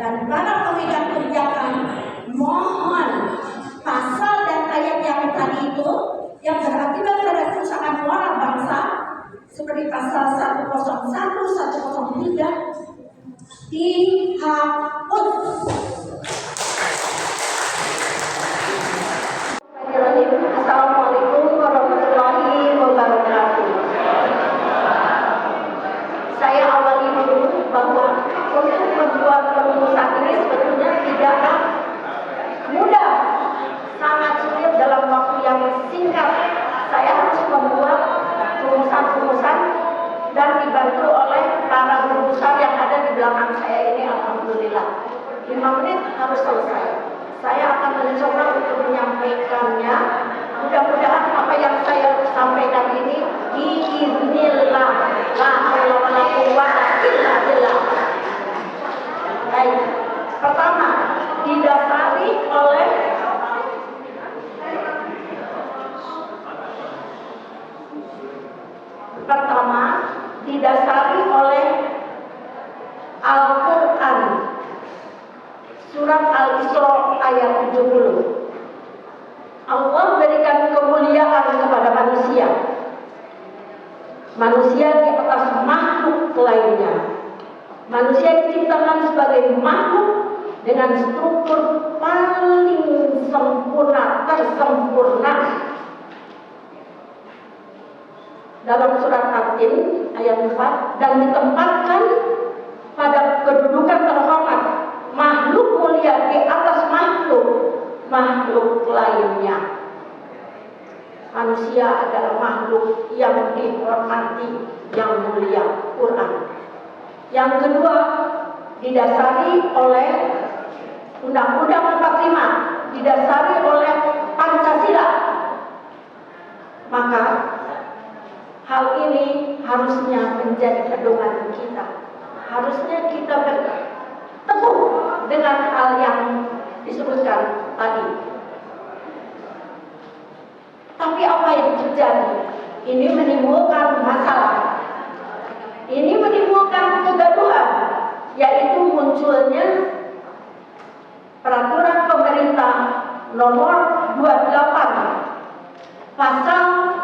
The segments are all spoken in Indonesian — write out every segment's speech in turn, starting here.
Dan para pemegang kebijakan, mohon pasal dan ayat yang tadi itu yang berakibat pada kerusakan moral bangsa seperti pasal 101, 103 dihapus. Assalamualaikum warahmatullahi wabarakatuh. Saya awali dulu bahwa untuk membuat perumusan ini sebetulnya tidak mudah, sangat sulit dalam waktu yang singkat. Saya harus membuat rumusan-rumusan dan dibantu oleh para guru besar yang ada di belakang saya ini. Alhamdulillah 5 menit harus selesai. Saya akan mencoba untuk menyampaikannya. Mudah-mudahan apa yang saya sampaikan ini biiznillah la haula wala quwwata illa billah. Baik, pertama didasari oleh Al-Quran surat Al-Isra ayat 70. Allah berikan kemuliaan kepada manusia. Manusia di atas makhluk lainnya. Manusia diciptakan sebagai makhluk dengan struktur paling sempurna, tersempurna. Dalam surat At-Tin ayat 4, dan ditempatkan pada kedudukan terhormat, makhluk mulia di atas makhluk lainnya. Manusia adalah makhluk yang dihormati, yang mulia, Quran. Yang kedua, didasari oleh Undang-Undang 45, didasari oleh Pancasila. Maka hal ini harusnya menjadi pedoman kita. Harusnya kita bertemu dengan hal yang disebutkan tadi. Tapi apa yang terjadi? Ini menimbulkan masalah. Ini menimbulkan kegaduhan, yaitu munculnya peraturan pemerintah nomor 28 pasal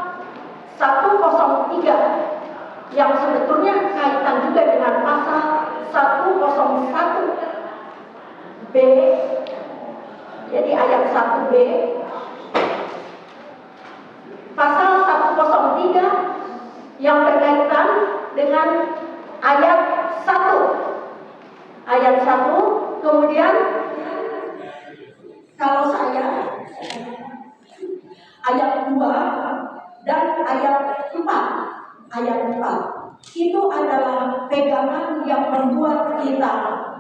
103 yang sebetulnya kaitan juga dengan pasal 101B. Jadi ayat 1B, pasal 103 yang berkaitan dengan ayat 1. Ayat 1, kemudian kalau saya ayat 2 dan ayat 4. Ayat 4 itu adalah pegangan yang membuat kita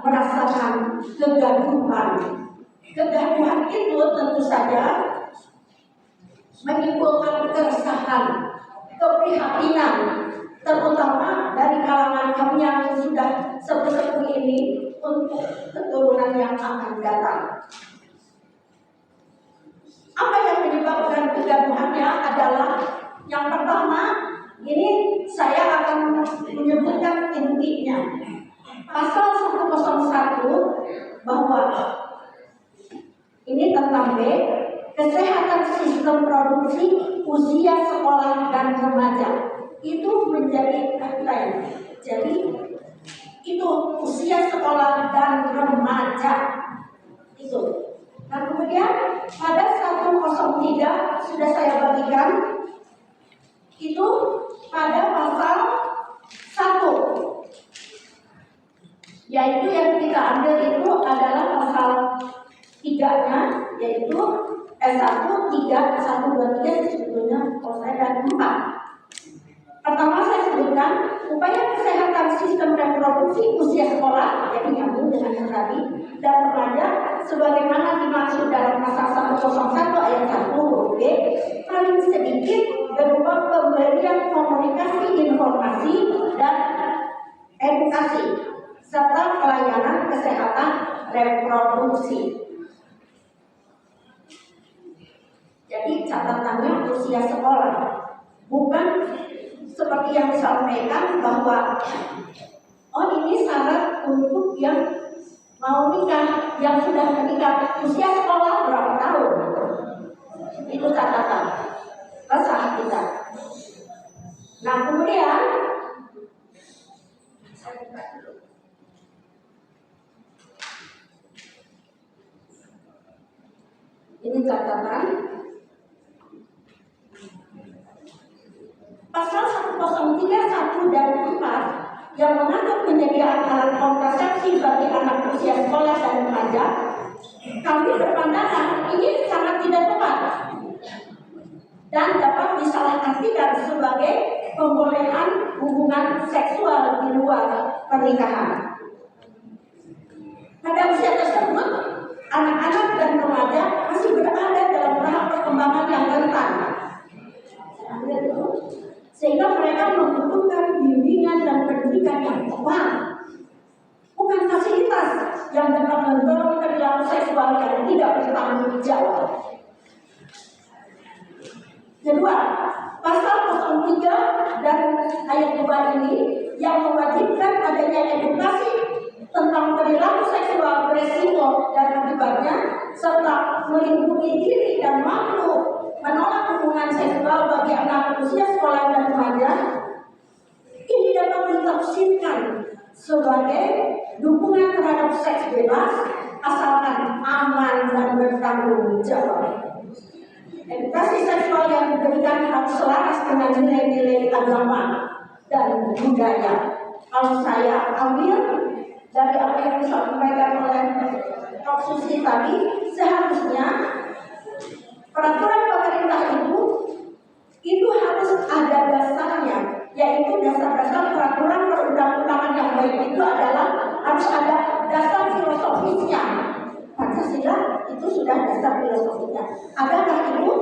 merasakan kegaduhan. Kegaduhan itu tentu saja menimbulkan keresahan, keprihatinan, terutama dari kalangan kami yang sudah sepuh-sepuh ini untuk keturunan yang akan datang. Apa yang menyebabkan kegaduhannya adalah yang pertama, ini saya akan menyebutkan intinya. Pasal 101 bahwa ini tentang B, kesehatan sistem produksi usia sekolah dan remaja. Itu menjadi headline. Jadi itu usia sekolah dan remaja itu. Nah kemudian pada 103 sudah saya bagikan itu pada pasal 1, yaitu yang kita ambil itu adalah pasal 3-nya, yaitu S1, 3, 1, 2, 3 sebetulnya selesai dan 4. Pertama saya sebutkan upaya kesehatan sistem reproduksi usia sekolah, jadi nyambung dengan yang tadi, dan remaja sebagaimana dimaksud dalam pasal 101 ayat 1 huruf B, paling sedikit berupa pemberian komunikasi, informasi, dan edukasi serta pelayanan kesehatan reproduksi. Jadi catatannya usia sekolah, bukan seperti yang disampaikan bahwa oh ini syarat untuk yang mau nikah yang sudah menikah usia sekolah berapa tahun? Itu catatan resah kita. Nah kemudian ini catatan pasal 103, 1 dan 4 yang mengatur penyediaan alat kontrasepsi bagi anak usia sekolah dan remaja. Kami berpandangan ini sangat tidak tepat dan dapat disalahartikan sebagai pembolehan hubungan seksual di luar pernikahan. Pada usia tersebut, anak-anak dan remaja masih berada dalam tahap perkembangan yang rentan, sehingga mereka membutuhkan bimbingan dan pendidikan yang tepat, bukan fasilitas yang dapat mendorong perilaku seksual yang tidak bertanggung jawab. Kedua, pasal 03 dan ayat 2 ini yang mewajibkan adanya edukasi tentang perilaku seksual beresiko dan akibatnya, serta melindungi diri dan makhluk menolak hubungan seksual bagi anak usia sekolah dan remaja. Ini dapat ditafsirkan sebagai dukungan terhadap seks bebas asalkan aman dan bertanggung jawab. Edukasi seksual yang diberikan harus selaras dengan nilai-nilai agama dan budaya. Kalau saya ambil dari apa yang disampaikan oleh Prof. Susi tadi, seharusnya peraturan pemerintah itu harus ada dasarnya, yaitu dasar-dasar peraturan perundang-undangan yang baik itu adalah harus ada dasar filosofisnya. Pancasila itu sudah dasar filosofisnya. Adakah itu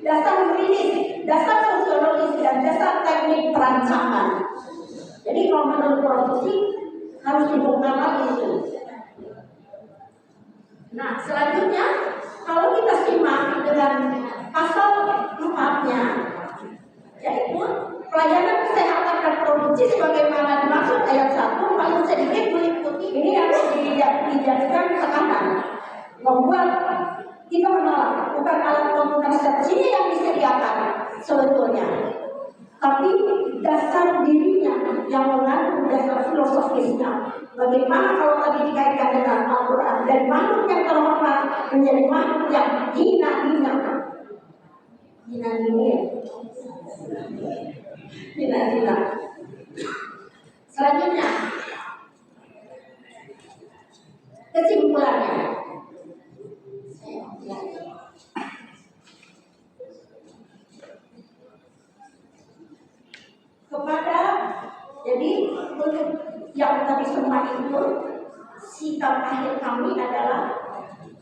dasar yuridis, dasar sosiologis, dan dasar teknik perancangan? Jadi kalau menurut Prof. harus dibongkar lagi itu. Nah selanjutnya kalau kita simak dengan pasal 4-nya, yaitu pelayanan kesehatan reproduksi sebagaimana dimaksud ayat 1 paling sedikit meliputi ini yang dijadikan tekanan, membuat kita menolak bukan alat kontrasepsinya yang disediakan sebetulnya, tapi dasar dirinya yang mengandung dasar filosofisnya. Bagaimana kalau tadi dikaitkan dengan Al-Quran, dari makhluk yang terhormat menjadi makhluk yang hina-hina. Selanjutnya, kesimpulannya. Jadi untuk yang tadi semua itu, sikap akhir kami adalah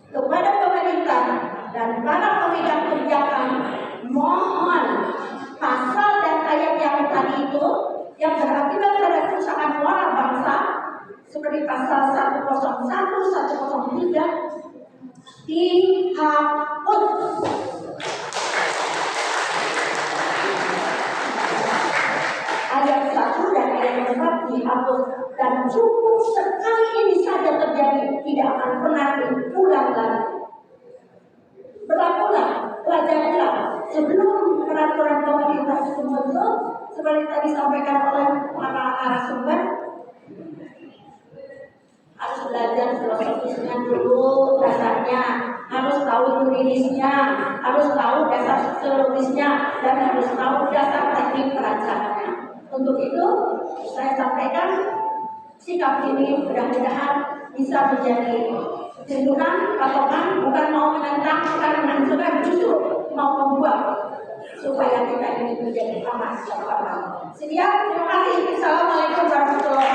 kepada pemerintah dan para pemegang kebijakan, mohon pasal dan ayat yang tadi itu yang berakibat pada kerusakan moral bangsa seperti pasal 101, 103 dihapus. Ayat 1 dan ayat 4 dihapus, dan cukup sekali ini saja terjadi, tidak akan pernah diulang lagi. Berlakulah, pelajarilah sebelum peraturan pemerintah itu muncul, seperti tadi disampaikan oleh para narasumber, harus belajar filosofisnya dulu, dasarnya, harus tahu yuridisnya, harus tahu dasar sosiologisnya, dan harus tahu dasar teknik perancangannya. Untuk itu, saya sampaikan sikap ini mudah-mudahan bisa menjadi tuntunan, patokan, bukan mau menentang, bukan menghancurkan, justru mau membuat supaya kita ini menjadi aman dan aman. Sekian, terima kasih. Assalamualaikum warahmatullahi wabarakatuh.